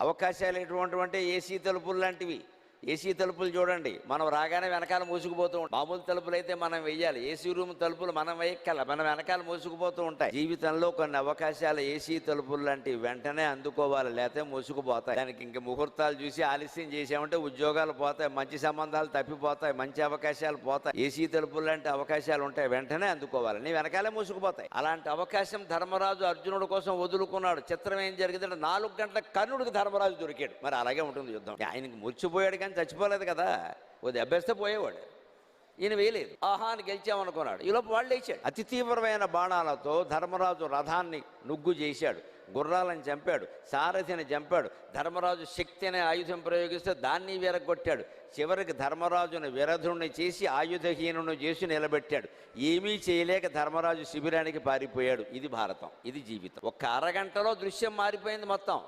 అవకాశాలు ఎటువంటివంటే ఏసీ తలుపులు లాంటివి. ఏసీ తలుపులు చూడండి, మనం రాగానే వెనకాల మూసుకుపోతూ ఉంటాయి. మామూలు తలుపులు అయితే మనం వెయ్యాలి, ఏసీ రూమ్ తలుపులు మనం వేయక్కల, మన వెనకాల మూసుకుపోతూ ఉంటాయి. జీవితంలో కొన్ని అవకాశాలు ఏసీ తలుపులు లాంటివి, వెంటనే అందుకోవాలి, లేకపోతే మూసుకుపోతాయి. దానికి ఇంక ముహూర్తాలు చూసి ఆలస్యం చేసామంటే ఉద్యోగాలు పోతాయి, మంచి సంబంధాలు తప్పిపోతాయి, మంచి అవకాశాలు పోతాయి. ఏసీ తలుపులు లాంటి అవకాశాలు ఉంటాయి, వెంటనే అందుకోవాలి, నీ వెనకాలే మూసుకుపోతాయి. అలాంటి అవకాశం ధర్మరాజు అర్జునుడి కోసం వదులుకున్నాడు. చిత్రం ఏం జరిగిందంటే 4 గంటల కర్ణుడికి ధర్మరాజు దొరికాడు. మరి అలాగే ఉంటుంది యుద్ధం. ఆయనకి మురిచిపోయాడు కానీ చచ్చిపోలేదు కదా, ఓ దెబ్బేస్తే పోయేవాడు. ఈయన వేయలేదు, ఆహా అని గెలిచామనుకున్నాడు. ఈలోపు వాళ్ళు లేచాడు. అతి తీవ్రమైన బాణాలతో ధర్మరాజు రథాన్ని నుగ్గు చేశాడు, గుర్రాలను చంపాడు, సారథిని చంపాడు. ధర్మరాజు శక్తి అనే ఆయుధం ప్రయోగిస్తే దాన్ని విరగొట్టాడు. చివరికి ధర్మరాజును విరధుణ్ణి చేసి ఆయుధహీనుని చేసి నిలబెట్టాడు. ఏమీ చేయలేక ధర్మరాజు శిబిరానికి పారిపోయాడు. ఇది భారతం, ఇది జీవితం. ఒక్క అరగంటలో దృశ్యం మారిపోయింది మొత్తం.